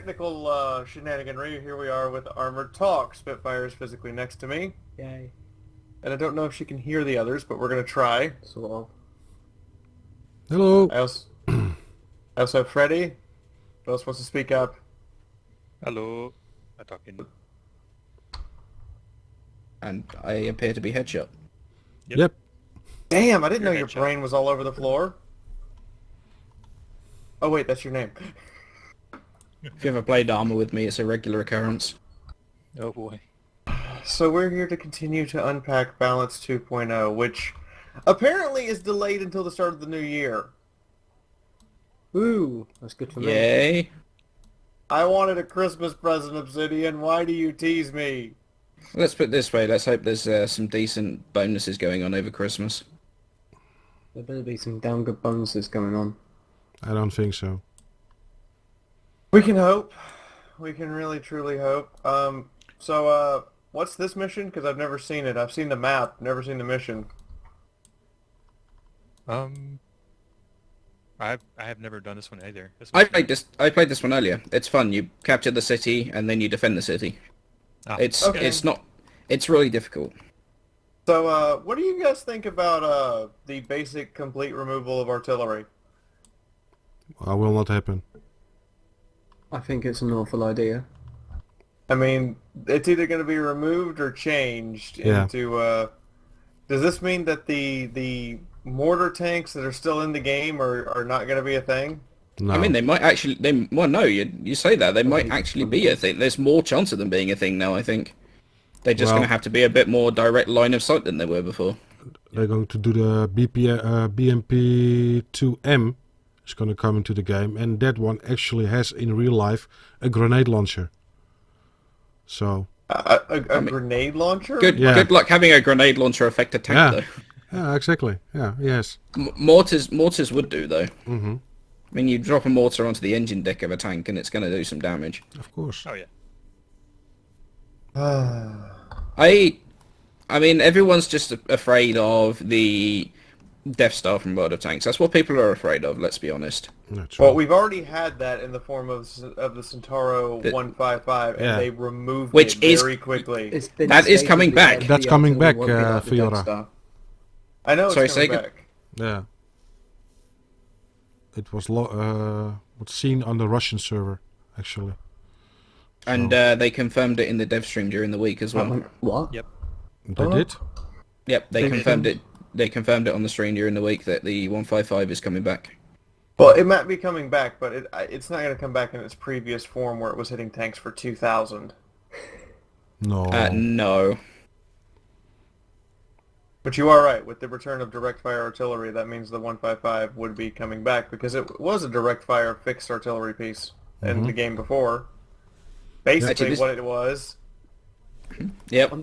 technical shenaniganry, here we are with Armored Talk. Spitfire is physically next to me. Yay. And I don't know if she can hear the others, but we're going to try. Sort of. Hello. I also have Freddy. Who else wants to speak up? Hello. I'm talking. And I appear to be Headshot. Yep. Damn, I didn't know Your your headshot. brain was all over the floor. Oh wait, that's your name. If you ever played Armor with me, it's a regular occurrence. Oh boy. So we're here to continue to unpack Balance 2.0, which apparently is delayed until the start of the new year. Ooh, that's good for me. Yay. I wanted a Christmas present, Obsidian. Why do you tease me? Let's put it this way, let's hope there's some decent bonuses going on over Christmas. There better be some damn good bonuses going on. I don't think so. We can hope. We can really, truly hope. So, what's this mission? Because I've never seen it. I've seen the map, never seen the mission. I have never done this one either. I played this one earlier. It's fun. You capture the city and then you defend the city. Ah, okay. It's really difficult. So, what do you guys think about the basic complete removal of artillery? Will not happen. I think it's an awful idea. I mean, it's either going to be removed or changed Yeah. into... does this mean that the mortar tanks that are still in the game are not going to be a thing? No. I mean, they might actually... Well, no, you say that. They might actually be a thing. There's more chance of them being a thing now, I think. They're just Well- going to have to be a bit more direct line of sight than they were before. They're going to do the BMP-2M is going to come into the game, and that one actually has in real life a grenade launcher. So A grenade launcher? Good luck having a grenade launcher affect a tank, Yeah. though. yeah, exactly. Yeah, yes. Mortars would do, though. Mm-hmm. I mean, you drop a mortar onto the engine deck of a tank and it's going to do some damage. Of course. Oh yeah. I mean, everyone's just afraid of the Death Star from World of Tanks. That's what people are afraid of, let's be honest. That's Well, right. we've already had that in the form of the Centauro The- 155, and Yeah. they removed Which it is- very quickly. It's been That is stated coming that back. the That's coming artillery back, won't be like the Death Fiaura. Star. I know it's Sorry, coming say back. Yeah. It was seen on the Russian server, actually. And they confirmed it in the dev stream during the week as well. What? Yep. They Oh. did? Yep, they They confirmed it. They confirmed it on the stream during the week that the 155 is coming back. Well, it might be coming back, but it's not going to come back in its previous form where it was hitting tanks for 2,000. No. No. But you are right. With the return of direct fire artillery, that means the 155 would be coming back because it was a direct fire fixed artillery piece in the game before. Basically, Actually, this- what it was. Yep.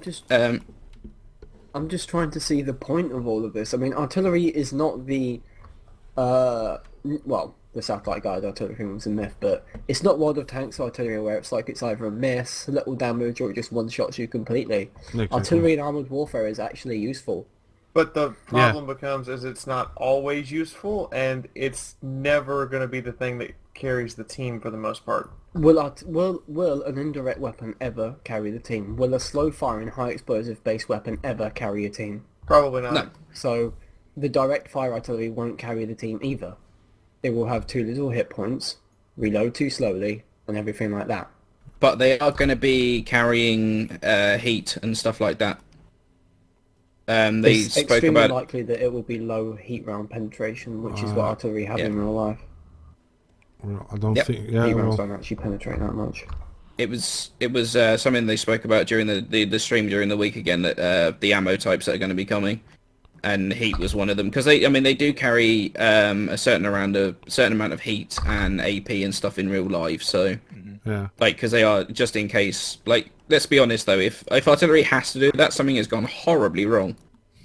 I'm just trying to see the point of all of this. I mean, artillery is not the, well, the satellite guided artillery thing was a myth, but it's not World of Tanks artillery where it's like it's either a miss, little damage, or it just one-shots you completely. Exactly. Artillery in armored warfare is actually useful. But the problem becomes is it's not always useful, and it's never going to be the thing that carries the team for the most part. Will an indirect weapon ever carry the team? Will a slow-firing, high-explosive base weapon ever carry a team? Probably not. No. So, the direct fire artillery won't carry the team either. It will have too little hit points, reload too slowly, and everything like that. But they are going to be carrying heat and stuff like that. They It's spoke extremely about... likely that it will be low heat round penetration, which is what artillery have in real life. Well, I don't Yep. think... Yeah, Heat rounds well, don't actually penetrate that much. It was something they spoke about during the stream during the week again, that the ammo types that are going to be coming, and heat was one of them, because they do carry a certain amount of heat and AP and stuff in real life, so yeah. like, because they are just in case. Like, let's be honest though, if artillery has to do that, something has gone horribly wrong.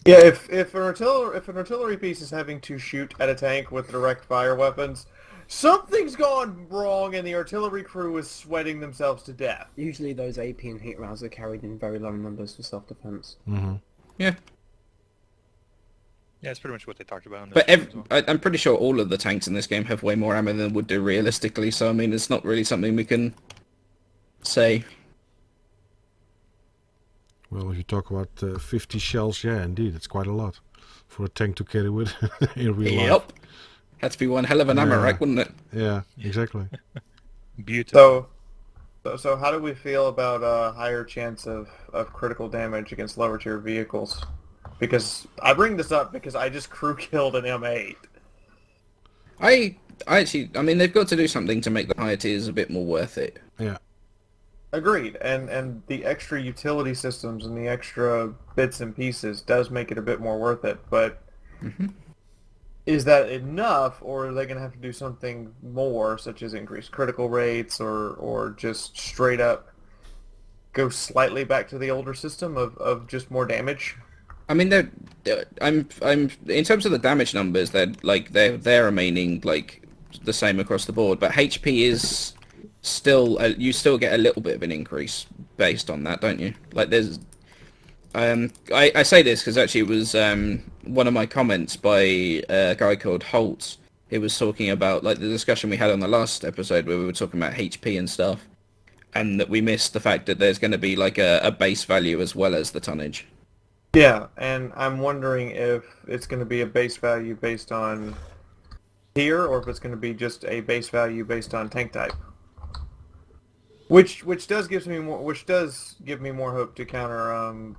Yeah, if an artillery piece is having to shoot at a tank with direct fire weapons, something's gone wrong, and the artillery crew is sweating themselves to death. Usually those AP and heat rounds are carried in very low numbers for self-defense. Mm-hmm. Yeah. Yeah, it's pretty much what they talked about. In But this as well. I'm pretty sure all of the tanks in this game have way more ammo than would do realistically, so I mean, it's not really something we can say. Well, if you talk about 50 shells, yeah, indeed, it's quite a lot for a tank to carry with in real life. Yep. Had to be one hell of an ammo rack, wouldn't it? Yeah, exactly. Beautiful. So how do we feel about a higher chance of critical damage against lower tier vehicles? Because I bring this up because I just crew killed an M8. I mean, they've got to do something to make the higher tiers a bit more worth it. Yeah. Agreed, and the extra utility systems and the extra bits and pieces does make it a bit more worth it, but is that enough, or are they going to have to do something more, such as increase critical rates, or just straight up go slightly back to the older system of just more damage? I mean, I'm in terms of the damage numbers, they're remaining like the same across the board, but HP is still you still get a little bit of an increase based on that, don't you? Like there's I say this because actually it was one of my comments by a guy called Holtz. He was talking about like the discussion we had on the last episode where we were talking about HP and stuff, and that we missed the fact that there's going to be like a base value as well as the tonnage. Yeah, and I'm wondering if it's going to be a base value based on tier, or if it's going to be just a base value based on tank type. Which does give me more hope to counter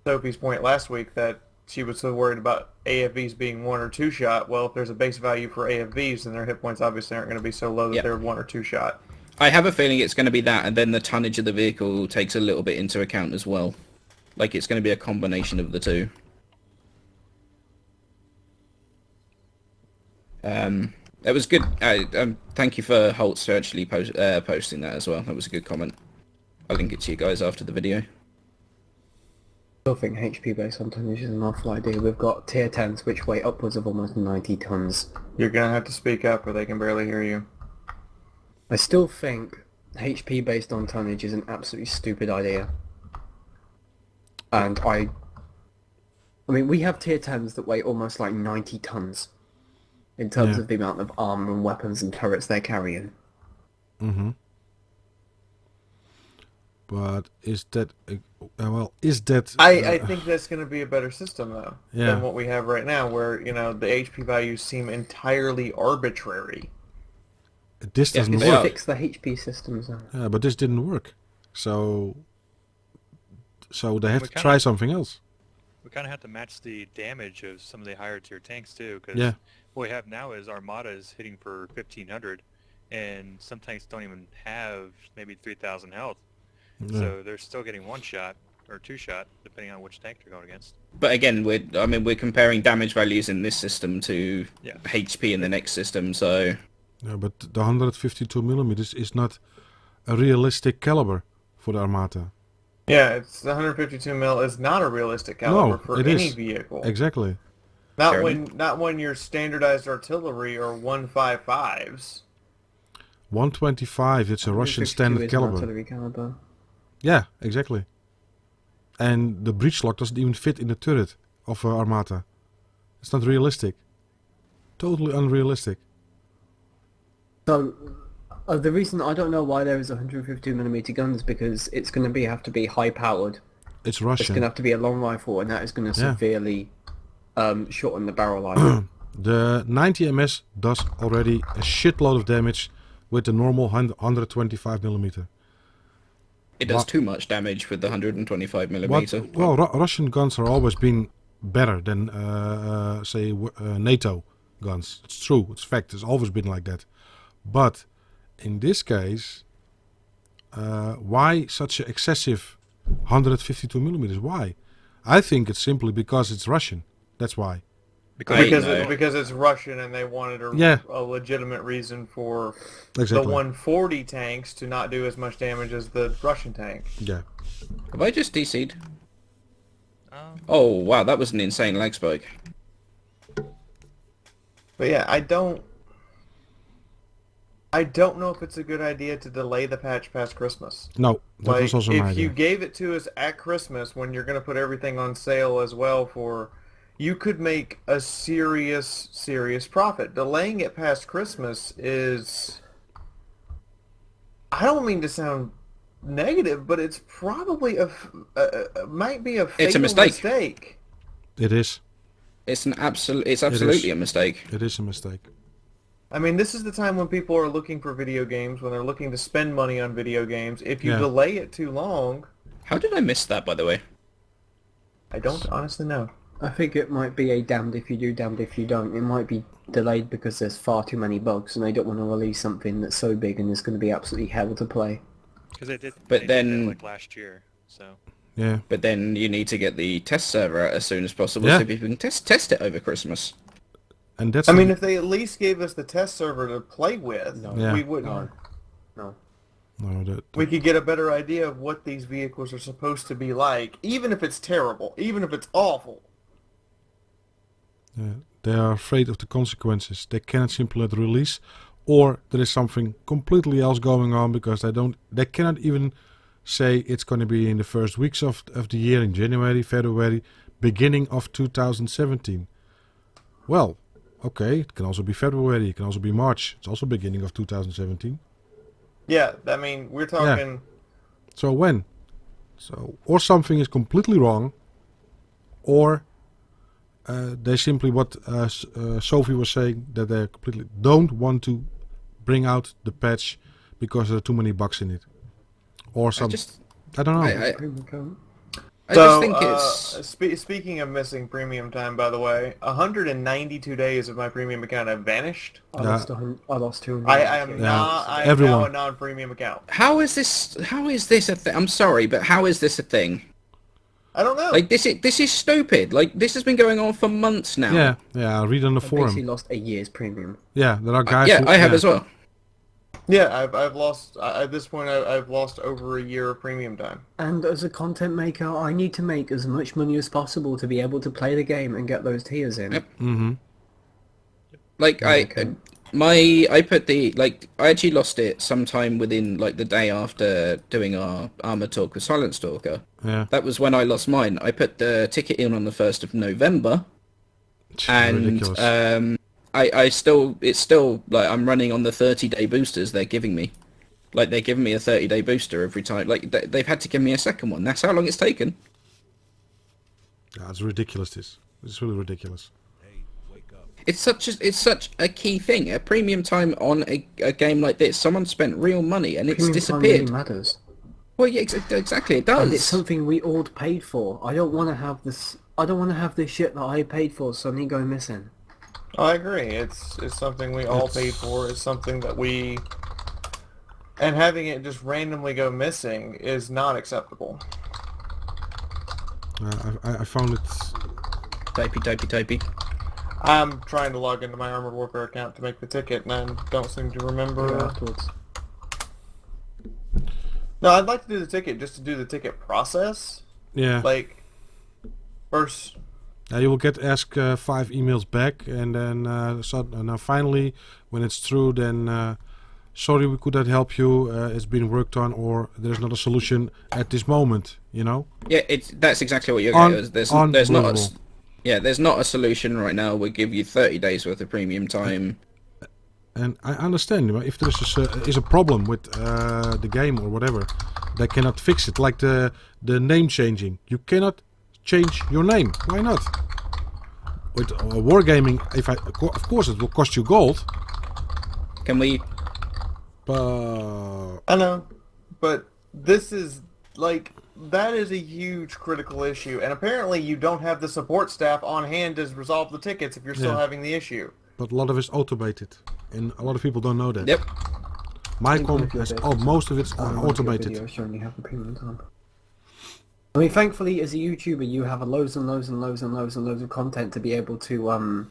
Sophie's point last week that she was so worried about AFVs being 1 or 2 shot. Well, if there's a base value for AFVs, then their hit points obviously aren't going to be so low that they're 1 or 2 shot. I have a feeling it's going to be that, and then the tonnage of the vehicle takes a little bit into account as well. Like it's going to be a combination of the two. It was good. Thank you for Holtz for actually posting that as well. That was a good comment. I'll link it to you guys after the video. I still think HP based on tonnage is an awful idea. We've got tier 10s which weigh upwards of almost 90 tons. You're going to have to speak up or they can barely hear you. I still think HP based on tonnage is an absolutely stupid idea. And I mean, we have tier 10s that weigh almost like 90 tons in terms of the amount of armor and weapons and turrets they're carrying. Mm-hmm. But is that... I think that's going to be a better system, though, than what we have right now, where, the HP values seem entirely arbitrary. This doesn't They work. fix the HP systems. Yeah, but this didn't work. So they have to try something else. We kind of have to match the damage of some of the higher tier tanks too, because what we have now is Armadas hitting for 1,500, and some tanks don't even have maybe 3,000 health. Yeah. So they're still getting 1 shot or 2 shot, depending on which tank they're going against. But again, we're comparing damage values in this system to HP in the next system, so... Yeah, but the 152 millimeters is not a realistic caliber for the Armata. Yeah, it's 152 mil is not a realistic caliber for any vehicle. Exactly. Not when your standardized artillery are 155s. 125, it's a Russian standard caliber. Artillery caliber. Yeah, exactly. And the breech lock doesn't even fit in the turret of Armata. It's not realistic. Totally unrealistic. So, the reason I don't know why there is 152mm guns because it's going to have to be high powered. It's Russian. It's going to have to be a long rifle, and that is going to severely shorten the barrel life. The 90 ms does already a shitload of damage with the normal 125mm. It does too much damage with the 125mm. Well, Russian guns are always been better than, say, NATO guns. It's true. It's fact. It's always been like that. But in this case, why such an excessive 152mm? Why? I think it's simply because it's Russian. That's why. Because it's Russian and they wanted a legitimate reason for the 140 tanks to not do as much damage as the Russian tank. Yeah. Have I just DC'd? Oh, wow, that was an insane lag spike. But yeah, I don't know if it's a good idea to delay the patch past Christmas. No, that was also my idea. If you gave it to us at Christmas when you're going to put everything on sale as well you could make a serious profit. Delaying it past Christmas is... I don't mean to sound negative, but it's probably might be a fatal It's a mistake. mistake. It is. It's absolutely a mistake. It is a mistake. I mean, this is the time when people are looking for video games, when they're looking to spend money on video games. If you delay it too long... How did I miss that, by the way? I don't honestly know. I think it might be a damned if you do, damned if you don't. It might be delayed because there's far too many bugs and they don't want to release something that's so big and it's going to be absolutely hell to play. Because they did But then- that, like last year, so... Yeah. But then you need to get the test server out as soon as possible so people can test it over Christmas. And that's. I mean, if they at least gave us the test server to play with, we wouldn't. No. We could get a better idea of what these vehicles are supposed to be like, even if it's terrible, even if it's awful. They are afraid of the consequences. They cannot simply let release, or there is something completely else going on because they cannot even say it's going to be in the first weeks of the year, in January, February, beginning of 2017. Well, okay, it can also be February, it can also be March. It's also beginning of 2017. Yeah, I mean, we're talking... Yeah. So when? Or something is completely wrong, or they simply, what Sophie was saying, that they completely don't want to bring out the patch because there are too many bugs in it. Or some... I don't know. I just think it's... Speaking of missing premium time, by the way, 192 days of my premium account have vanished. I lost 200. I am now a non-premium account. How is this a thing? I'm sorry, but how is this a thing? I don't know. Like, this is stupid. Like, this has been going on for months now. Yeah, I read on the forum. I basically lost a year's premium. Yeah, there are guys I have as well. Yeah, I've lost, at this point, I've lost over a year of premium time. And as a content maker, I need to make as much money as possible to be able to play the game and get those tiers in. Yep. Mm-hmm. Like, I actually lost it sometime within, like, the day after doing our Armour Talk with Silent Stalker. Yeah. That was when I lost mine. I put the ticket in on the 1st of November. And, ridiculous. it's still, like, I'm running on the 30-day boosters they're giving me. Like, they're giving me a 30-day booster every time. Like, they've had to give me a second one. That's how long it's taken. Yeah, it's ridiculous, It's really ridiculous. It's such a key thing. A premium time on a game like this. Someone spent real money and it's Premium disappeared. time really matters. Well, yeah, exactly, it does. And it's something we all paid for. I don't want to have this. I don't want to have this shit that I paid for suddenly go missing. I agree. It's something we all paid for. It's something that we... And having it just randomly go missing is not acceptable. I found it... Typey. I'm trying to log into my Armored Warfare account to make the ticket, and I don't seem to remember... afterwards. No, I'd like to do the ticket just to do the ticket process. Yeah. Like, first... you will ask 5 emails back, and then finally, when it's through, then sorry we could not help you. It's been worked on, or there's not a solution at this moment. You know. Yeah, that's exactly what you're getting. There's not there's not a solution right now. We'll give you 30 days worth of premium time. And I understand if there is a problem with the game or whatever, they cannot fix it. Like the name changing, you cannot change your name. Why not? With wargaming, of course it will cost you gold. Can we? I know, but this is like that is a huge critical issue, and apparently you don't have the support staff on hand to resolve the tickets if you're still having the issue. But a lot of it's automated, and a lot of people don't know that. Yep. MyCom has most of it's automated. I mean, thankfully, as a YouTuber, you have loads and loads and loads and loads and loads of content to be able to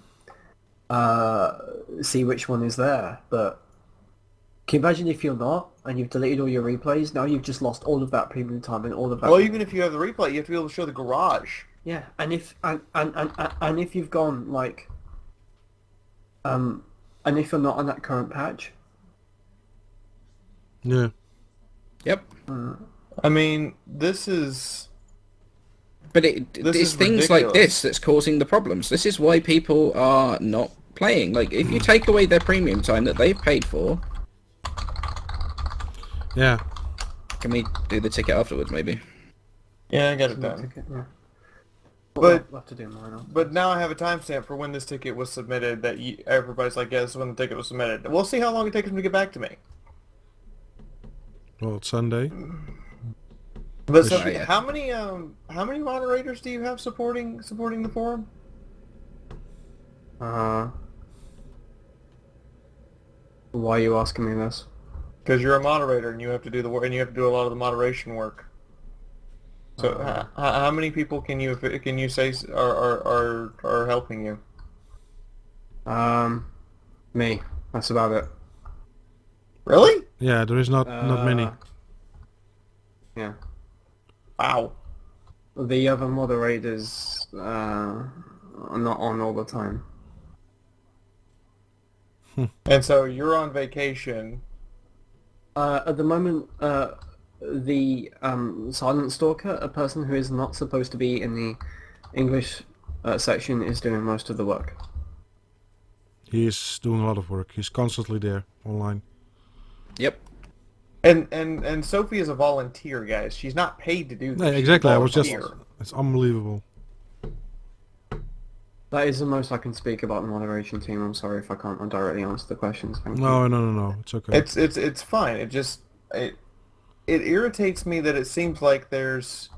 see which one is there. But can you imagine if you're not, and you've deleted all your replays? Now you've just lost all of that premium time and all of that. Well, even if you have the replay, you have to be able to show the garage. Yeah, and if you've gone like, and if you're not on that current patch. Yeah. Yep. I mean, this is... But it's things like this that's causing the problems. This is why people are not playing. Like, if you take away their premium time that they've paid for... Yeah. Can we do the ticket afterwards, maybe? Yeah, I got it done. Ticket, yeah. But I'll have to do mine after. but now I have a timestamp for when this ticket was submitted. That everybody's like, yeah, this is when the ticket was submitted. We'll see how long it takes them to get back to me. Well, it's Sunday. But so, Yeah. how many moderators do you have supporting the forum? Why are you asking me this? Because you're a moderator and you have to do the work, and you have to do a lot of the moderation work. So how many people can you say are helping you? Me. That's about it. Really? Yeah, there is not many. Yeah. Wow. The other moderators are not on all the time. And so you're on vacation. At the moment, the Silent Stalker, a person who is not supposed to be in the English section, is doing most of the work. He is doing a lot of work. He's constantly there online. Yep. And Sophie is a volunteer, guys. She's not paid to do this. Yeah, She's a exactly. I was just. volunteer. It's unbelievable. That is the most I can speak about the moderation team. I'm sorry if I can't directly answer the questions. Thank you. No. It's okay. It's fine. It irritates me that it seems like there's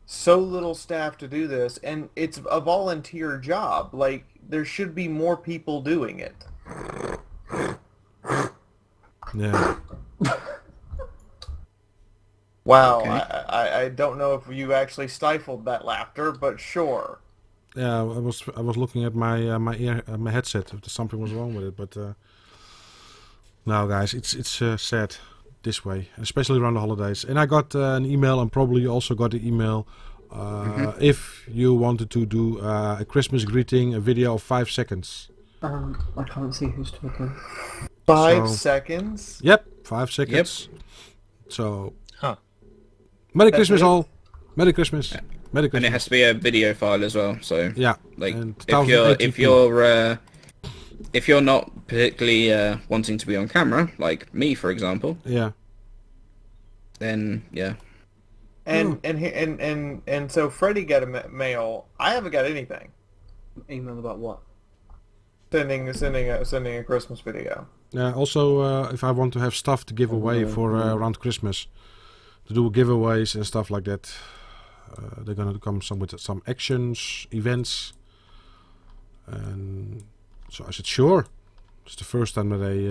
so little staff to do this, and it's a volunteer job. Like, there should be more people doing it. Yeah. Wow, Okay. I don't know if you actually stifled that laughter, but sure. Yeah, I was looking at my my headset if something was wrong with it, but no, guys, it's sad this way, especially around the holidays. And I got an email, and probably you also got the email. If you wanted to do a Christmas greeting, a video of 5 seconds. I can't see who's talking. 5 So- seconds? Yep, 5 seconds. So, Huh. Merry That's Christmas it? all. Merry Christmas. Merry And it Christmas. has to be a video file as well. So Yeah. like and if you're not particularly wanting to be on camera, like me for example, Yeah. Hmm. then yeah. And so Freddie got a mail. I haven't got anything. Email about what? Sending a Christmas video. Also, if I want to have stuff to give away for around Christmas, to do giveaways and stuff like that, they're gonna come with some actions, events, and so I said sure. It's the first time that they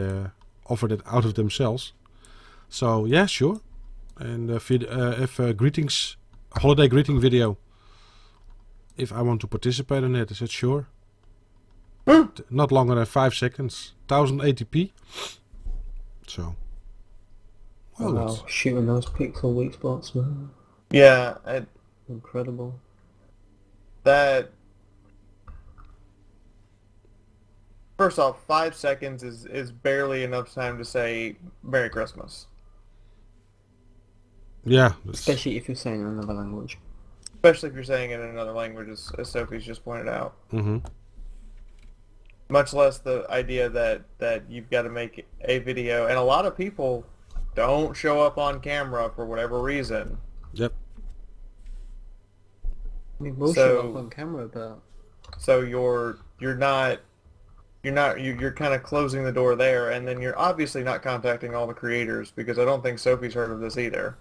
offered it out of themselves. So yeah, sure. And if greetings, holiday greeting video, if I want to participate in it, I said sure. Not longer than 5 seconds, 1080p. So, well, Wow, shooting those pixel weak spots, man. Yeah, Incredible. that. First off, 5 seconds is barely enough time to say Merry Christmas. yeah, Especially if you're saying another language. Especially if you're saying it in another language, as Sophie's just pointed out. Mm-hmm. Much less the idea that you've got to make a video. And a lot of people don't show up on camera for whatever reason. Yep. I mean, we'll So- show up on camera, but So you're kind of closing the door there, and then you're obviously not contacting all the creators, because I don't think Sophie's heard of this either.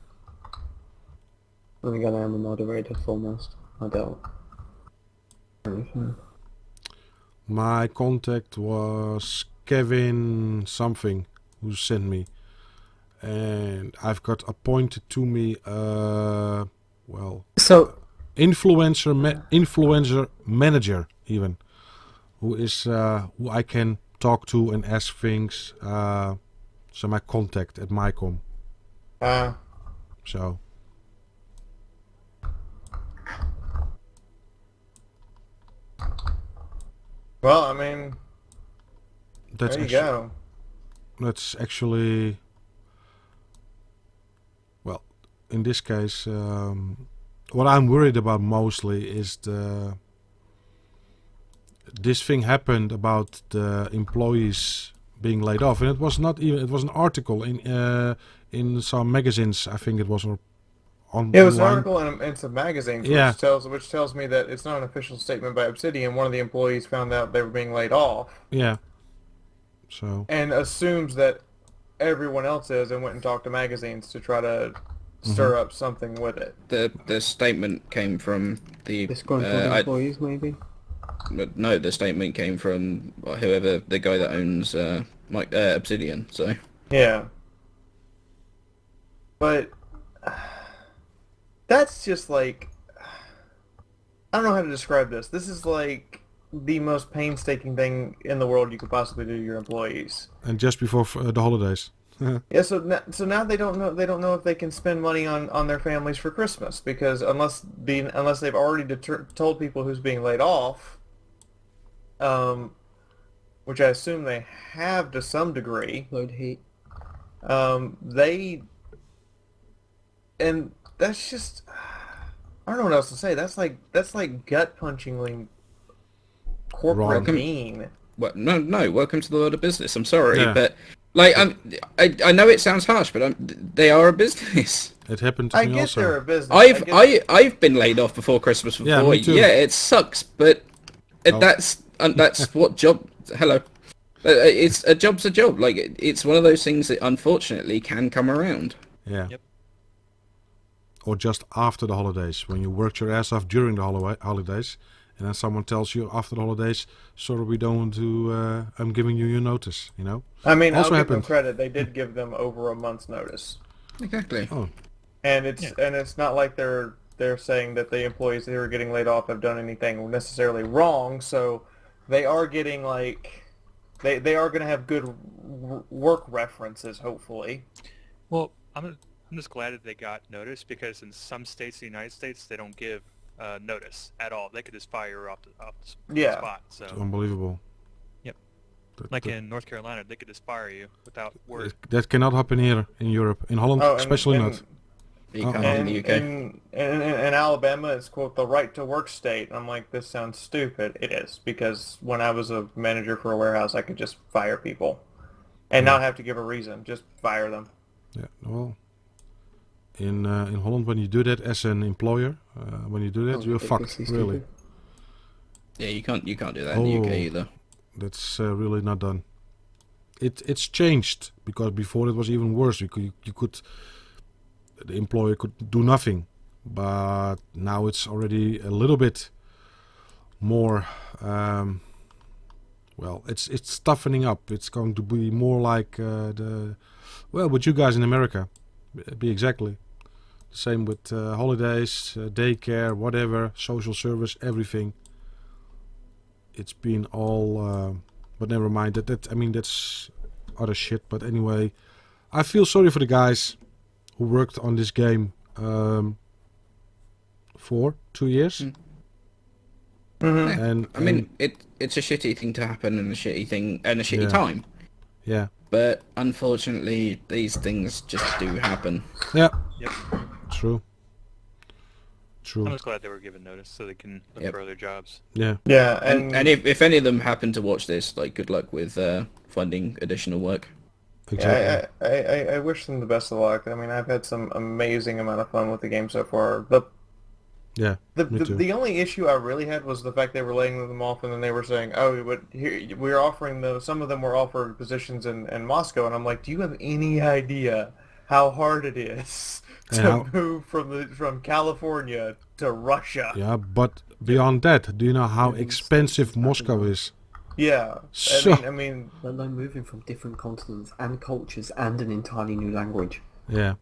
then again, I am a moderator foremost. I doubt. Anything. My contact was Kevin something who sent me, and I've got appointed to me So, influencer manager even, who is who I can talk to and ask things. So my contact at MyCom. So Well, I mean, that's there you go. That's actually, well, in this case, what I'm worried about mostly is this thing happened about the employees being laid off, and it was not even, it was an article in some magazines. I think it was on. It was an online. article in some magazines, Yeah. which tells me that it's not an official statement by Obsidian. One of the employees found out they were being laid off, Yeah. So. and assumes that everyone else is, and went and talked to magazines to try to stir up something with it. The statement came from the Disgruntled employees, maybe? no, the statement came from whoever the guy that owns Obsidian. So Yeah. But that's just like, I don't know how to describe this. This is like the most painstaking thing in the world you could possibly do to your employees. And just before the holidays. Yeah, so now they don't know if they can spend money on their families for Christmas, because unless they've already told people who's being laid off, which I assume they have to some degree. Load heat. And that's just, I don't know what else to say. That's like gut punchingly corporate Wrong. mean. well, no. Welcome to the world of business. I'm sorry, Yeah. but like I know it sounds harsh, but they are a business. It happened to I me get also. they're a business. I've been laid off before Christmas before. Yeah, me too. Yeah, it sucks, but Oh. that's what job. Hello, it's a job's a job. Like it's one of those things that unfortunately can come around. Yeah. Yep. Or just after the holidays, when you worked your ass off during the holidays, and then someone tells you after the holidays, sorry, we don't want to, I'm giving you your notice, you know? I mean, Also I'll give them happened. credit. They did give them over a month's notice, Exactly. Oh, and it's not like they're saying that the employees who are getting laid off have done anything necessarily wrong. So they are getting like they are going to have good work references, hopefully. Well, I'm just glad that they got notice, because in some states in the United States they don't give notice at all. They could just fire you off the Yeah. spot. So it's unbelievable. Yep. That, like that, in North Carolina, they could just fire you without word. that cannot happen here in Europe. In Holland, Oh, and- especially and- not. You can't in And the UK. in Alabama, it's quote the right to work state. And I'm like, this sounds stupid. It is, because when I was a manager for a warehouse, I could just fire people and not have to give a reason. Just fire them. Yeah, well, in Holland, when you do that as an employer, when you do that, you're fucked, ridiculously really. stupid. Yeah, you can't do that in the UK Oh. either. That's really not done. It's changed, because before it was even worse. The employer could do nothing, but now it's already a little bit more. Well, it's toughening up. It's going to be more like what you guys in America be exactly the same with holidays, daycare, whatever, social service, everything. It's been all, but never mind. That's other shit. But anyway, I feel sorry for the guys who worked on this game for 2 years. Mm-hmm. And I mean, it's a shitty thing to happen and a shitty Yeah. time. yeah, But unfortunately, these things just do happen. yeah, Yep. true, I'm true, just glad they were given notice so they can look Yep. for other jobs. yeah, Yeah, And if any of them happen to watch this, like, good luck with finding additional work. exactly. I wish them the best of luck. I mean, I've had some amazing amount of fun with the game so far. Yeah, me too. The only issue I really had was the fact they were laying them off, and then they were saying, "Oh, but here we're offering those." Some of them were offered positions in Moscow, and I'm like, "Do you have any idea how hard it is to how- move from California to Russia?" Yeah, but beyond that, do you know how expensive Moscow is? Yeah. So- I mean, Let alone moving from different continents and cultures and an entirely new language. Yeah,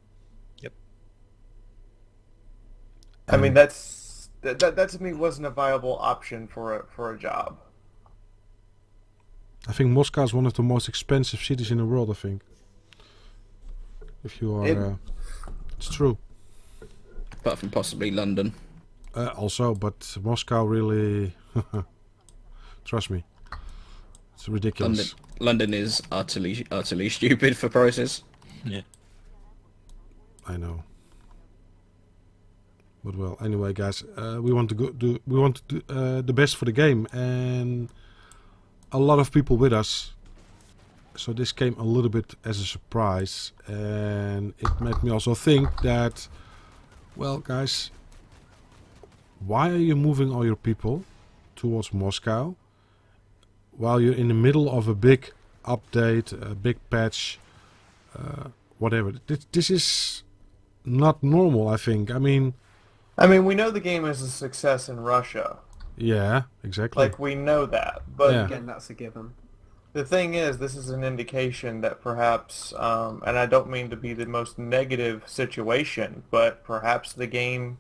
that to me wasn't a viable option for a job. I think Moscow is one of the most expensive cities in the world. I think. If you are, it's true. Apart from possibly London. Also, but Moscow really, trust me, it's ridiculous. London is utterly stupid for prices. Yeah. I know. But well, anyway, guys, we want to do the best for the game, and a lot of people with us So this came a little bit as a surprise, and it made me also think that, well, guys, why are you moving all your people towards Moscow while you're in the middle of a big update, a big patch, whatever? This is not normal, I think. I mean, we know the game is a success in Russia. yeah, exactly. Like, we know that. But Yeah. Again, that's a given. the thing is, this is an indication that perhaps, and I don't mean to be the most negative situation, but perhaps the game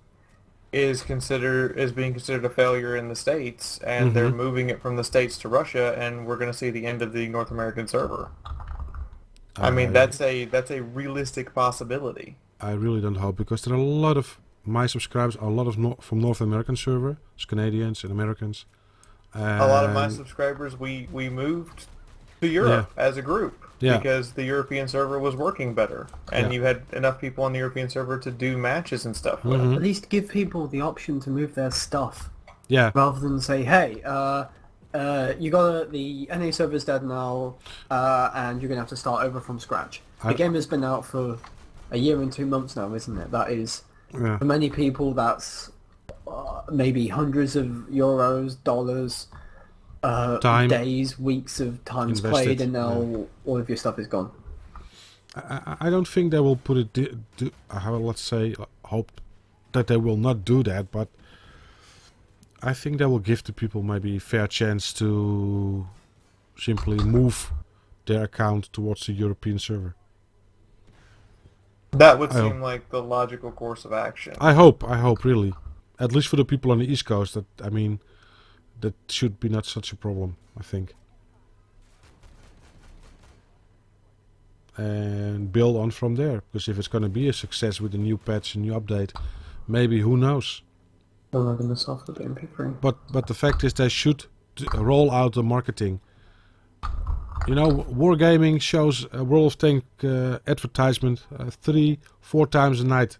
is being considered a failure in the States, and they're moving it from the States to Russia, and we're going to see the end of the North American server. I mean, that's a realistic possibility. I really don't hope, because there are a lot of my subscribers are a lot of from North American server, it's Canadians and Americans. A lot of my subscribers, we moved to Europe as a group because the European server was working better, and you had enough people on the European server to do matches and stuff with. At least give people the option to move their stuff. Yeah. Rather than say, hey, you got the NA server's dead now, and you're gonna have to start over from scratch. The game has been out for a year and 2 months now, isn't it? That is, for many people, that's maybe hundreds of euros, dollars, time, days, weeks of times invested, played, and now all of your stuff is gone. I don't think they will put it. Let's say, hope that they will not do that, but I think they will give the people maybe a fair chance to simply move their account towards the European server. That would seem like the logical course of action. I hope really. At least for the people on the East Coast, that should be not such a problem, I think. And build on from there, because if it's going to be a success with a new patch, a new update, maybe, who knows? They're not going to suffer the MP3. But the fact is, they should roll out the marketing. You know, Wargaming shows a World of Tank advertisement 3-4 times a night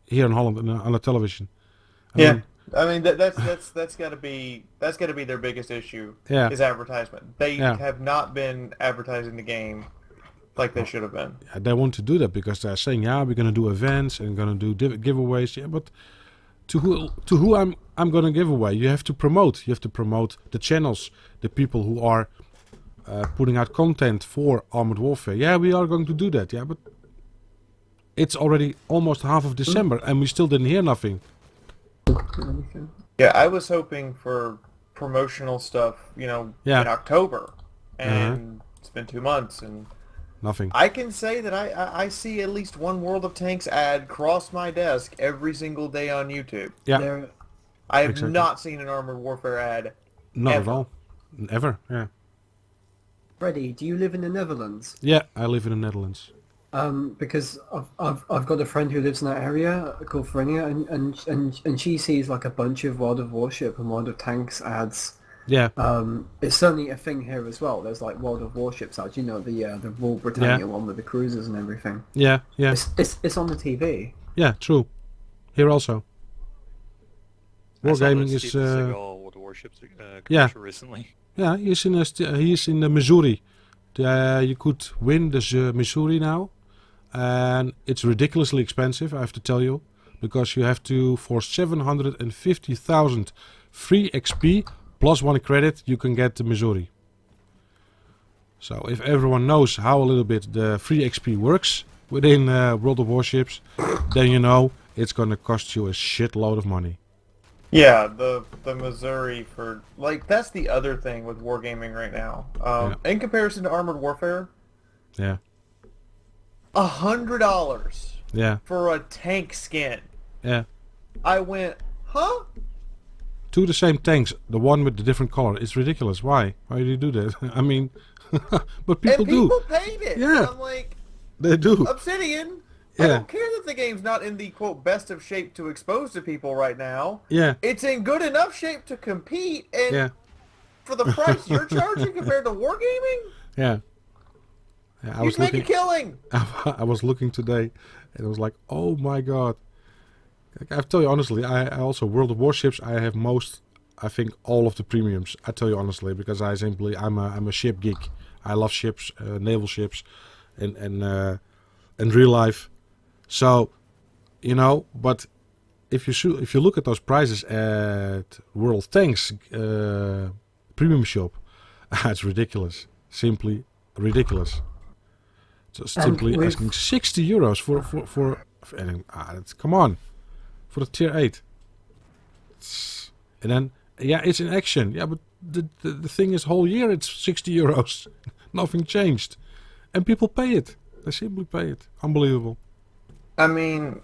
here in Holland on the television. I mean that's got to be their biggest issue. Is advertisement. They have not been advertising the game like they should have been. They want to do that because they're saying, we're going to do events and going to do giveaways. Yeah, but to who I'm going to give away? You have to promote. You have to promote the channels, the people who are putting out content for Armored Warfare. Yeah, we are going to do that. Yeah, but it's already almost half of December and we still didn't hear nothing. Yeah, I was hoping for promotional stuff, in October, and it's been 2 months and nothing. I can say that I see at least one World of Tanks ad cross my desk every single day on YouTube. Yeah, I have not seen an Armored Warfare ad. Not at all, ever. Yeah. Freddie, do you live in the Netherlands? Yeah, I live in the Netherlands. Because I've got a friend who lives in that area called Frenia, and she sees like a bunch of World of Warship and World of Tanks ads. Yeah. It's certainly a thing here as well. There's like World of Warships ads. The Royal Britannia one with the cruisers and everything. Yeah. It's on the TV. Yeah, true. Here also. Wargaming is. World of Warships commercial recently. Yeah, he's in the Missouri. You could win the Missouri now, and it's ridiculously expensive, I have to tell you, because you have to, for 750,000 free XP plus 1 credit, you can get the Missouri. So if everyone knows how a little bit the free XP works within World of Warships, then you know it's going to cost you a shitload of money. Yeah, the Missouri for, that's the other thing with Wargaming right now. In comparison to Armored Warfare, yeah, $100 for a tank skin. Yeah. I went, huh? 2 the same tanks, the one with the different color. It's ridiculous. Why? Why do you do that? I mean, but people do. People paid it. Yeah. I'm like, they do. Obsidian. I don't care that the game's not in the, quote, best of shape to expose to people right now. Yeah. It's in good enough shape to compete, and for the price you're charging compared to Wargaming? Yeah. I was make a killing! I was looking today, and it was like, oh my god. I have to tell you honestly, I also, World of Warships, I have most I think all of the premiums. I tell you honestly, because I'm a ship geek. I love ships, naval ships, and real life. So, but if you look at those prices at World Tanks premium shop, it's ridiculous. Simply ridiculous. So simply asking €60 for come on, for the tier 8. And then it's in action. Yeah, but the thing is, whole year it's €60. Nothing changed, and people pay it. They simply pay it. Unbelievable. I mean,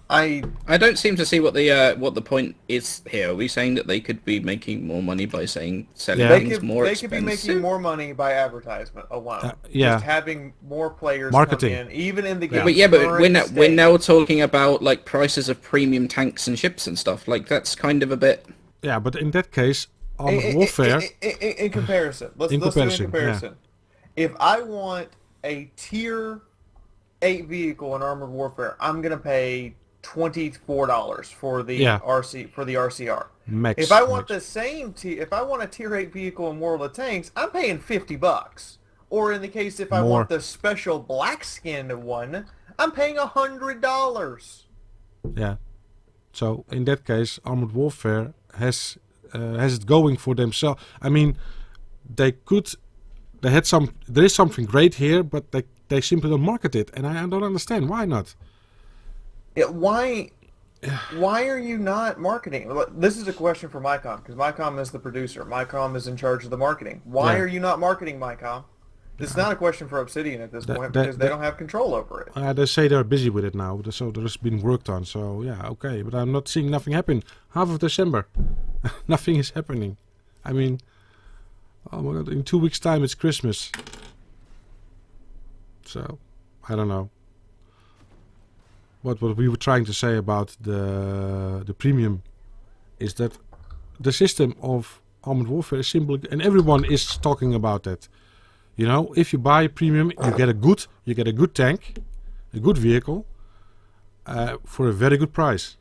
I don't seem to see what the point is here. Are we saying that they could be making more money by selling things more expensive? They could be making more money by advertisement alone. Just having more players marketing come in, even in the game. But we're now talking about like prices of premium tanks and ships and stuff. Like that's kind of a bit. Yeah, but in that case, Armored Warfare. In comparison, let's do a comparison. If I want a tier 8 vehicle in Armored Warfare, I'm gonna pay $24 for the RCR. If I want the same if I want a tier 8 vehicle in World of Tanks, I'm paying $50. Or in the case if I want the special black skinned one, I'm paying $100. Yeah. So in that case, Armored Warfare has it going for themselves. I mean, there is something great here, but they simply don't market it, and I don't understand why not. Yeah, why are you not marketing? This is a question for Mycom, because Mycom is the producer. Mycom is in charge of the marketing. Why are you not marketing, Mycom? This is not a question for Obsidian at this point, because they don't have control over it. They say they're busy with it now, so there's been worked on. So yeah, okay, but I'm not seeing nothing happen. Half of December, nothing is happening. I mean, oh my God, in 2 weeks' time it's Christmas. So I don't know. What we were trying to say about the premium is that the system of Armored Warfare is simply, and everyone is talking about that. If you buy premium, you get a good tank, a good vehicle, for a very good price,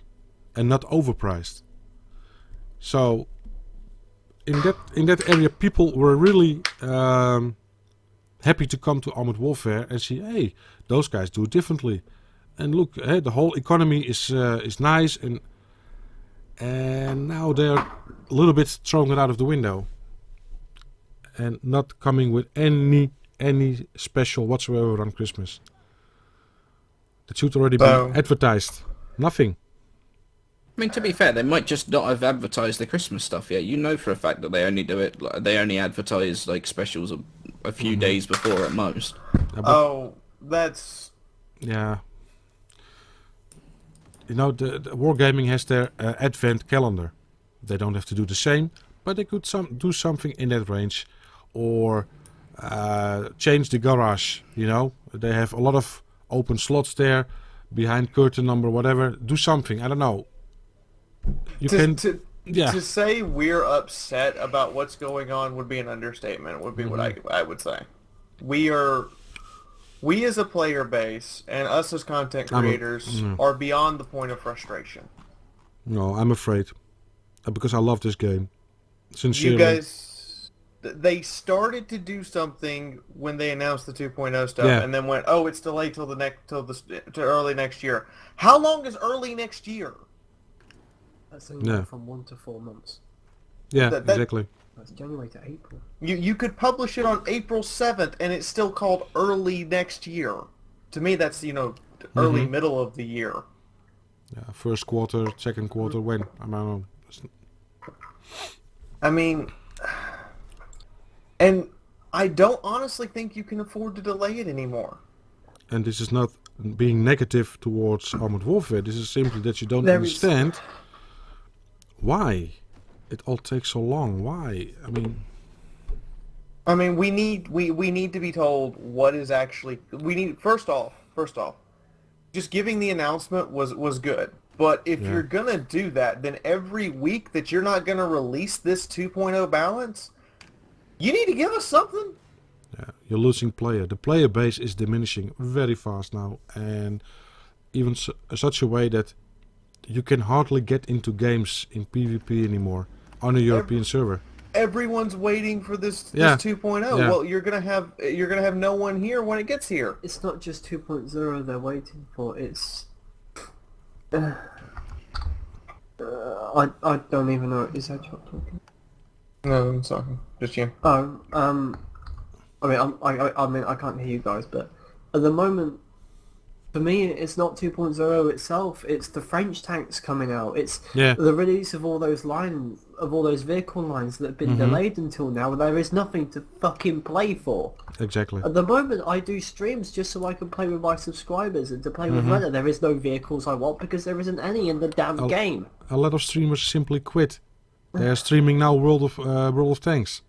and not overpriced. So in that area, people were really happy to come to Armored Warfare and see, hey, those guys do it differently. And look, the whole economy is nice, and now they're a little bit throwing it out of the window, and not coming with any special whatsoever on Christmas. That should already be advertised. Nothing. I mean, to be fair, they might just not have advertised the Christmas stuff yet. You know for a fact that they only do it. They only advertise like specials a few days before at most. That's yeah. The Wargaming has their advent calendar. They don't have to do the same, but they could do something in that range, or change the garage. They have a lot of open slots there, behind curtain number, whatever. Do something. I don't know. To say we're upset about what's going on would be an understatement. Would be what I would say. We as a player base and us as content creators are beyond the point of frustration. No, I'm afraid. Because I love this game. Sincerely. You guys, they started to do something when they announced the 2.0 stuff, and then went, it's delayed till to early next year. How long is early next year? That's anywhere from 1 to 4 months. Yeah, exactly. That's January to April. You could publish it on April 7th, and it's still called early next year. To me, that's, early middle of the year. Yeah, first quarter, second quarter, when? I don't know. I mean, and I don't honestly think you can afford to delay it anymore. And this is not being negative towards Armored Warfare. This is simply that you don't understand why it all takes so long. Why? I mean, we need to be told what is actually. We need first off, just giving the announcement was good. But if you're gonna do that, then every week that you're not gonna release this 2.0 balance, you need to give us something. Yeah, you're losing player. The player base is diminishing very fast now, and even such a way that you can hardly get into games in PvP anymore. on a European server. Everyone's waiting for this 2.0. Yeah. Well, you're gonna have no one here when it gets here. It's not just 2.0 they're waiting for. It's I don't even know. Is that Chuck talking? No, I'm sorry, just you. Oh, I mean, I can't hear you guys, but at the moment, for me, it's not 2.0 itself. It's the French tanks coming out. It's the release of all those vehicle lines that have been delayed until now. There is nothing to fucking play for. Exactly. At the moment, I do streams just so I can play with my subscribers and to play with Reddit. There is no vehicles I want because there isn't any in the damn game. A lot of streamers simply quit. They are streaming now World of Tanks.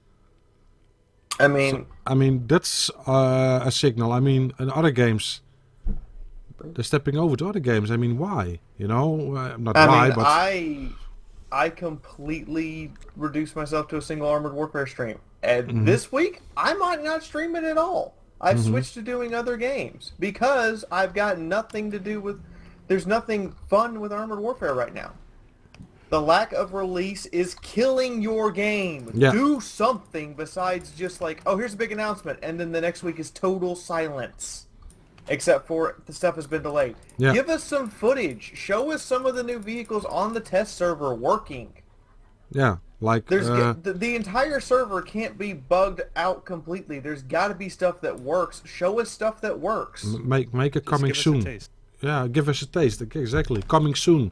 I mean, that's a signal. I mean, in other games, they're stepping over to other games. I mean, why? You know, not why, but I completely reduced myself to a single Armored Warfare stream, and this week I might not stream it at all. I've switched to doing other games because I've got nothing to do with. There's nothing fun with Armored Warfare right now. The lack of release is killing your game. Yeah. Do something besides just like, oh, here's a big announcement, and then the next week is total silence. Except for the stuff has been delayed. Yeah. Give us some footage. Show us some of the new vehicles on the test server working. Yeah, like... There's the entire server can't be bugged out completely. There's got to be stuff that works. Show us stuff that works. Make it coming soon. Us a taste. Yeah, give us a taste. Exactly. Coming soon.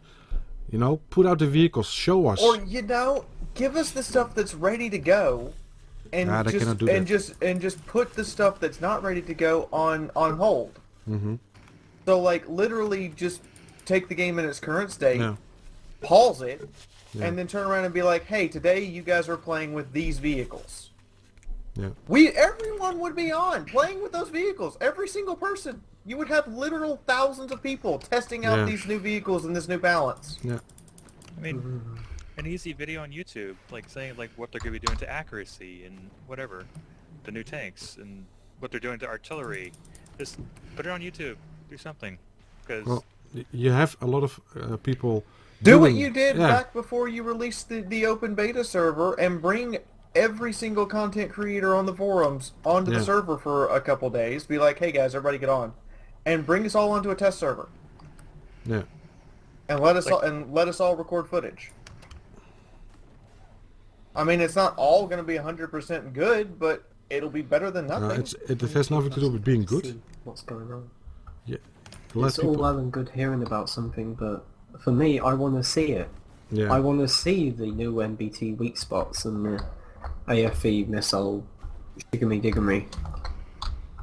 You know, put out the vehicles. Show us. Or, you know, give us the stuff that's ready to go. And just put the stuff that's not ready to go on hold. So like literally just take the game in its current state, pause it, and then turn around and be like, hey, today you guys are playing with these vehicles. Yeah. Everyone would be on playing with those vehicles. Every single person. You would have literal thousands of people testing out these new vehicles and this new balance. Yeah. I mean, an easy video on YouTube, like saying like what they're going to be doing to accuracy and whatever, the new tanks and what they're doing to artillery. Just put it on YouTube. Do something. Because you have a lot of people. Do what you did back before you released the open beta server and bring every single content creator on the forums onto the server for a couple days. Be like, hey guys, everybody get on. And bring us all onto a test server. Yeah. And let us all record footage. I mean, it's not all going to be 100% good, but it'll be better than nothing. It has nothing to do with being good. See what's going on? Yeah. It's all well and good hearing about something, but for me, I want to see it. Yeah. I want to see the new NBT weak spots and the AFE missile shigamy-digamy.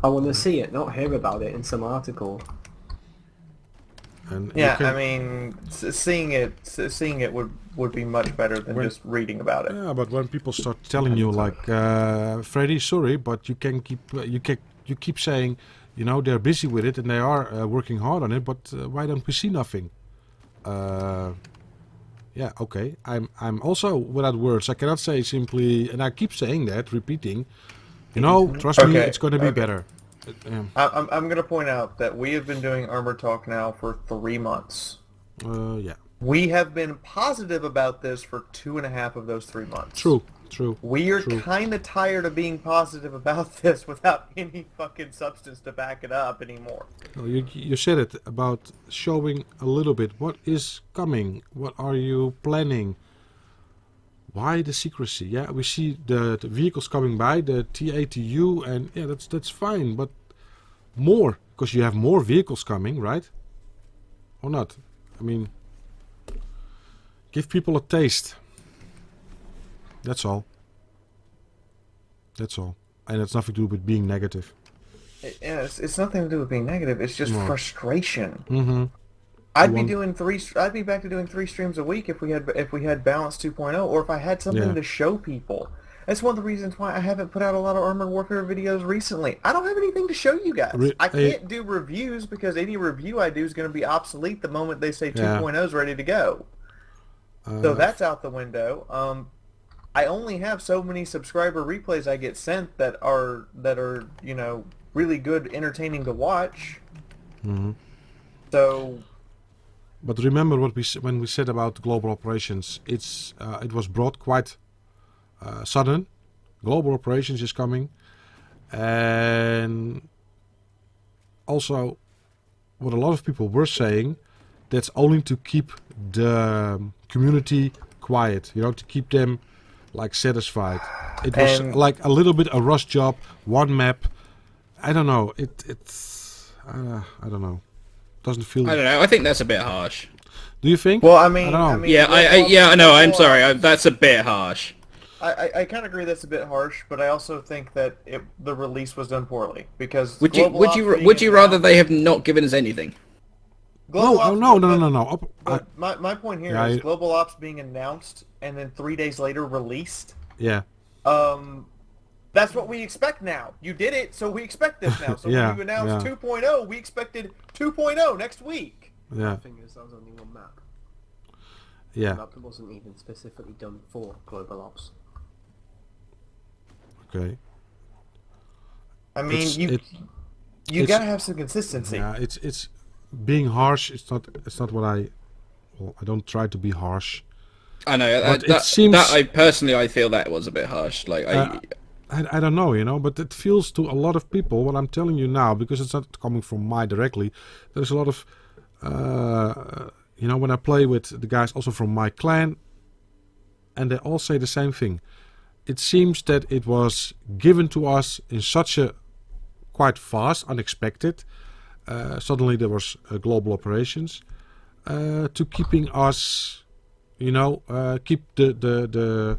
I want to see it, not hear about it in some article. And I mean, seeing it would be much better than just reading about it. Yeah, but when people start telling you like, Freddy, sorry, but you keep saying, you know, they're busy with it and they are working hard on it, but why don't we see nothing? Yeah, okay. I'm also without words. I cannot say simply, and I keep saying that, repeating. You know, trust me, it's going to be better. I'm going to point out that we have been doing Armored Talk now for 3 months. Yeah. We have been positive about this for 2.5 of those 3 months. True. We are kind of tired of being positive about this without any fucking substance to back it up anymore. You said it about showing a little bit. What is coming? What are you planning? Why the secrecy? Yeah, we see the vehicles coming by, the TATU, and yeah, that's fine. But more, because you have more vehicles coming, right? Or not? I mean, give people a taste. That's all. And it's nothing to do with being negative. It's nothing to do with being negative. It's just frustration. Mm-hmm. I'd be back to doing 3 streams a week if we had Balance 2.0, or if I had something to show people. That's one of the reasons why I haven't put out a lot of Armored Warfare videos recently. I don't have anything to show you guys. I can't do reviews because any review I do is going to be obsolete the moment they say 2.0 is ready to go. So that's out the window. I only have so many subscriber replays I get sent that are you know, really good, entertaining to watch. Mm-hmm. So But remember what when we said about global operations. It was brought quite sudden. Global operations is coming, and also what a lot of people were saying, that's only to keep the community quiet. To keep them like satisfied. It was like a little bit a rush job, one map. I don't know. It's I don't know. Doesn't feel. I don't know. I think that's a bit harsh. Do you think? Well, I mean, yeah, I know. I'm sorry. That's a bit harsh. I kind of agree that's a bit harsh, but I also think that the release was done poorly because would you rather they have not given us anything? No. My point here is Global Ops being announced and then 3 days later released. Yeah. That's what we expect now. You did it, so we expect this now. So when you announced 2.0, we expected 2.0 next week. Yeah. The thing is, that was only one map. Yeah. The map that wasn't even specifically done for Global Ops. Okay. I mean, you gotta have some consistency. Yeah, it's being harsh. It's not what I don't try to be harsh. I know. But it seems that I feel that was a bit harsh. Like I don't know, but it feels to a lot of people, what I'm telling you now, because it's not coming from my directly, there's a lot of, when I play with the guys also from my clan, and they all say the same thing. It seems that it was given to us in such a quite fast, unexpected, suddenly there was global operations, to keeping us, keep the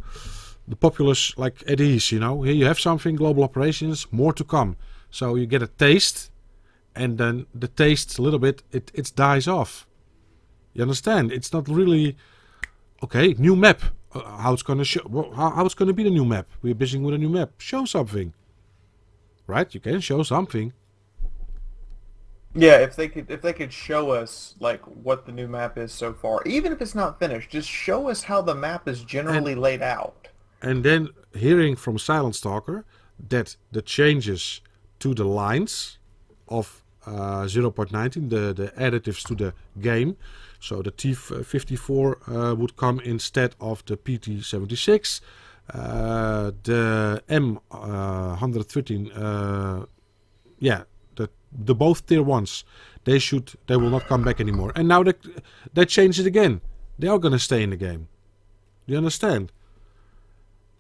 populace like at ease, Here you have something, global operations, more to come. So you get a taste, and then the taste a little bit, it dies off. You understand? It's not really, okay, new map. How it's gonna show? How it's gonna be the new map? We're busy with a new map. Show something, right? You can show something. Yeah, if they could show us like what the new map is so far, even if it's not finished, just show us how the map is generally laid out. And then hearing from Silent Stalker that the changes to the lines of 0.19, the additives to the game, so the T54 would come instead of the PT76, the M113, the both tier 1s, they will not come back anymore. And now they changed it again. They are going to stay in the game. You understand?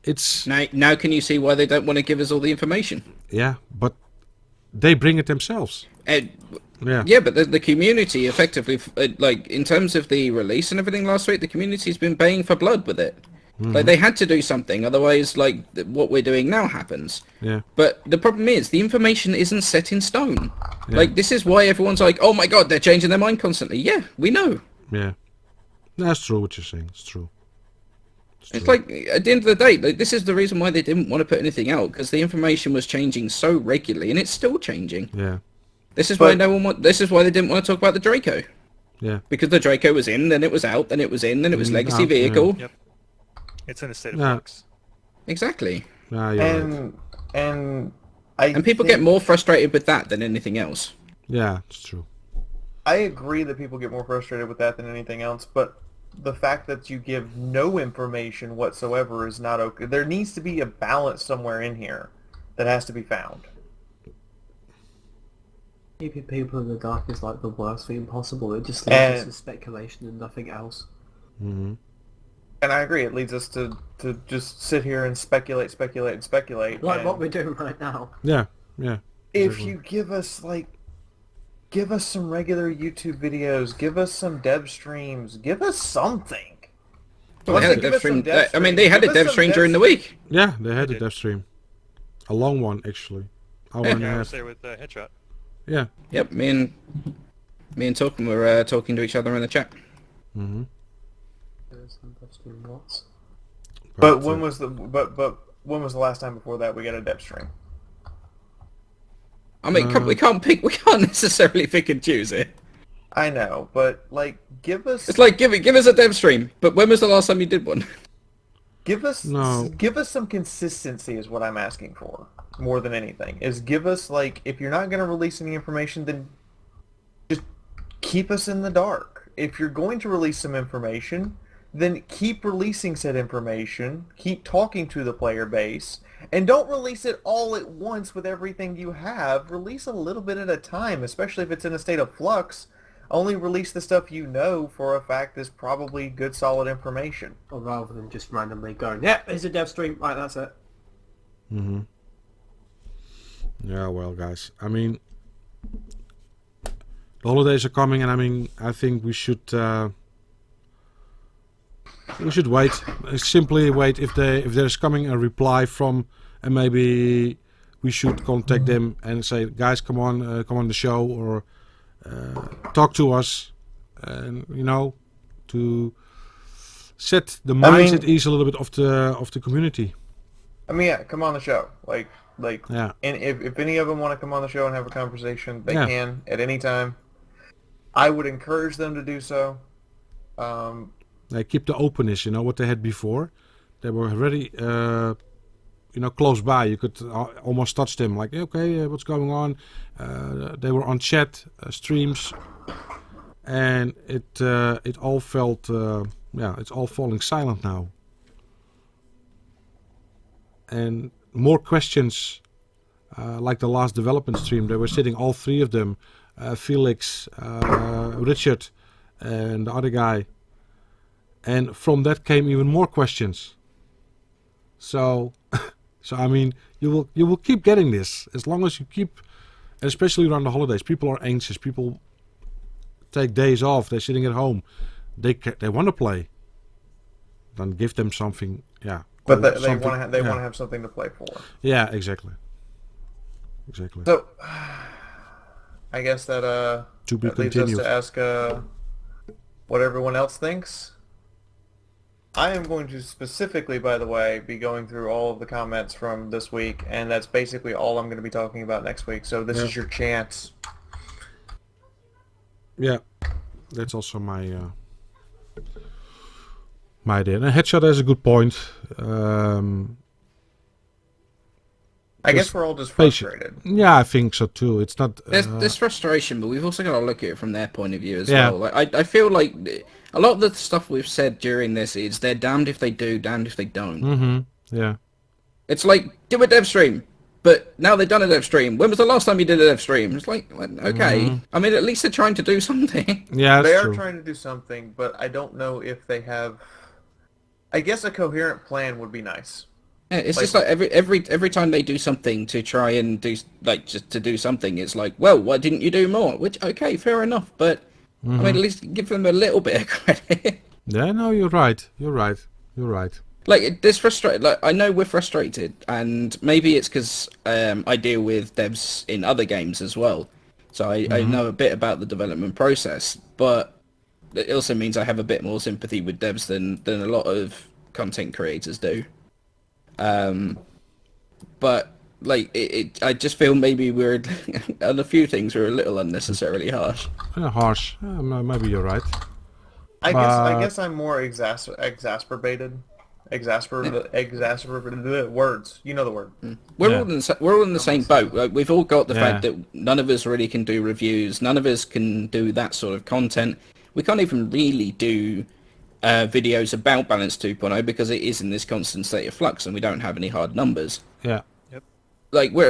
It's now can you see why they don't want to give us all the information? Yeah, but they bring it themselves. Yeah, but the community effectively, like in terms of the release and everything last week, the community's been paying for blood with it. Mm-hmm. Like they had to do something, otherwise, like what we're doing now happens. Yeah. But the problem is the information isn't set in stone. Yeah. Like this is why everyone's like, "Oh my God, they're changing their mind constantly." Yeah, we know. Yeah, that's true. What you're saying, it's true. It's like at the end of the day, like, this is the reason why they didn't want to put anything out, because the information was changing so regularly, and it's still changing. Yeah. This is why This is why they didn't want to talk about the Draco. Yeah. Because the Draco was in, then it was out, then it was in, then it was legacy vehicle. Yeah. Yep. It's in a state of flux. Exactly. You're right. And people get more frustrated with that than anything else. Yeah, it's true. I agree that people get more frustrated with that than anything else, but the fact that you give no information whatsoever is not okay. There needs to be a balance somewhere in here that has to be found. Keeping people in the dark is like the worst thing possible. It just leads us to speculation and nothing else. Mm-hmm. And I agree. It leads us to just sit here and speculate. Like what we're doing right now. Yeah. If you give us some regular YouTube videos, give us some dev streams, give us something. Well, they had a dev stream. They had a dev stream during the week. Yeah, they had a dev stream. A long one, actually. I was there with Headshot. Yeah. Yep, me and Tolkien were talking to each other in the chat. Mm-hmm. But when was the last time before that we got a dev stream? I mean, we can't necessarily pick and choose it. I know, but like, give us. It's like give us a dev stream. But when was the last time you did one? Give us some consistency is what I'm asking for more than anything. Is give us like, if you're not going to release any information, then just keep us in the dark. if you're going to release some information, then keep releasing said information, keep talking to the player base, and don't release it all at once with everything you have. Release a little bit at a time, especially if it's in a state of flux. Only release the stuff you know for a fact is probably good, solid information. Or rather than just randomly going, yeah, here's a dev stream, right, that's it. Mm-hmm. Yeah, well, guys, I mean, the holidays are coming, and I mean, I think we should wait. Simply wait if there's coming a reply from, and maybe we should contact them and say, guys, come on the show, or talk to us, and to set the minds at ease a little bit of the community. I mean, yeah, come on the show, yeah. And if any of them want to come on the show and have a conversation, they can at any time. I would encourage them to do so. They keep the openness, what they had before. They were already, close by. You could almost touch them, like, okay, what's going on? They were on chat streams, and it all felt, it's all falling silent now. And more questions, like the last development stream. They were sitting, all three of them, Felix, Richard, and the other guy. And from that came even more questions. So I mean, you will keep getting this as long as you keep, especially around the holidays. People are anxious. People take days off. They're sitting at home. They want to play. Then give them something. Yeah. But they want to have something to play for. Yeah, exactly. So, I guess that to be that leads continued. us to ask what everyone else thinks. I am going to specifically, by the way, be going through all of the comments from this week, and that's basically all I'm going to be talking about next week. So this is your chance. Yeah, that's also my idea. And Headshot has a good point. I guess we're all just frustrated. Yeah, I think so too. It's not. There's frustration, but we've also got to look at it from their point of view as well. Like, I feel like a lot of the stuff we've said during this is they're damned if they do, damned if they don't. Mm-hmm. Yeah. It's like, do a dev stream, but now they've done a dev stream. When was the last time you did a dev stream? It's like, okay. Mm-hmm. I mean, at least they're trying to do something. Yeah, they are true. trying to do something, but I don't know if they have. I guess a coherent plan would be nice. Yeah, it's just like every time they do something to try and do, like, just to do something, it's like, well, why didn't you do more? Which, okay, fair enough, but I mean, at least give them a little bit of credit. Yeah, no, you're right. Like, this frustrated. Like, I know we're frustrated, and maybe it's because I deal with devs in other games as well, so I know a bit about the development process. But it also means I have a bit more sympathy with devs than a lot of content creators do. But like I just feel maybe we're on a few things we're a little unnecessarily harsh. Maybe you're right. I guess I'm more exasperated. Words. You know the word. We're all in the same boat. Like, we've all got the fact that none of us really can do reviews. None of us can do that sort of content. We can't even really do videos about Balance 2.0 because it is in this constant state of flux and we don't have any hard numbers. Yeah. Yep. Like, we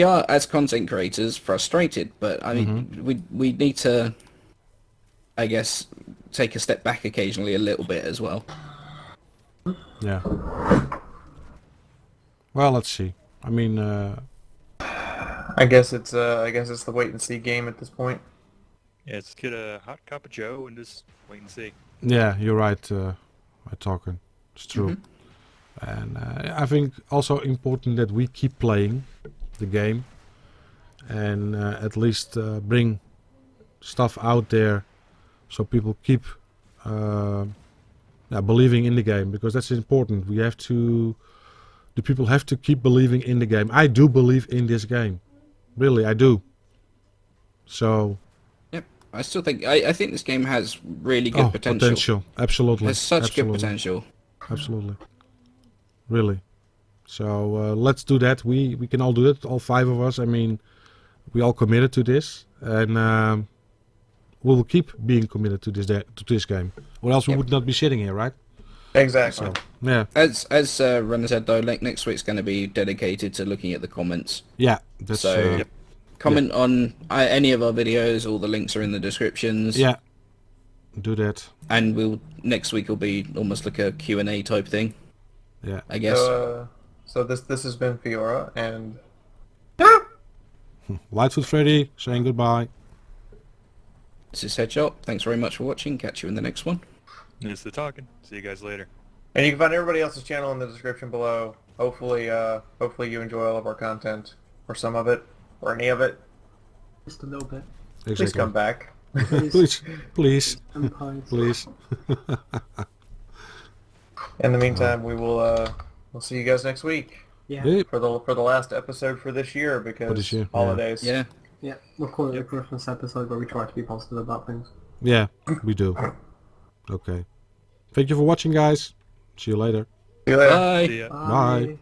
are, as content creators, frustrated, but I mean, we need to, I guess, take a step back occasionally a little bit as well. Yeah. Well, let's see. I mean, I guess it's the wait and see game at this point. Yeah, let's get a hot cup of Joe and just wait and see. Yeah, you're right, talking. It's true. And I think also important that we keep playing the game and at least bring stuff out there so people keep believing in the game, because that's important. The people have to keep believing in the game. I do believe in this game. Really, I do. So... I still think I think this game has really good potential. Absolutely. It has such good potential. Absolutely. Really. So let's do that. We can all do it. All 5 of us. I mean, we all committed to this, and we will keep being committed to this game, or else we would not be sitting here, right? Exactly. So yeah, As Renner said though, next week's going to be dedicated to looking at the comments. yeah. That's So comment on any of our videos. All the links are in the descriptions. yeah. Do that. And next week will be almost like a Q&A type thing. Yeah. I guess. So this has been Fiaura and Lightfoot Freddy saying goodbye. This is Headshot. Thanks very much for watching. Catch you in the next one. It's the talking. See you guys later. And you can find everybody else's channel in the description below. Hopefully you enjoy all of our content, or some of it, or any of it. Just a little bit. Exactly. Please come back. Please. Empires. Please. In the meantime, we'll see you guys next week Yeah. Yep. for the last episode for this year because this year, yeah. holidays. Yeah. Yeah. We'll call it a Christmas episode where we try to be positive about things. Yeah, we do. Okay. Thank you for watching, guys. See you later. See you later. Bye. See ya. Bye.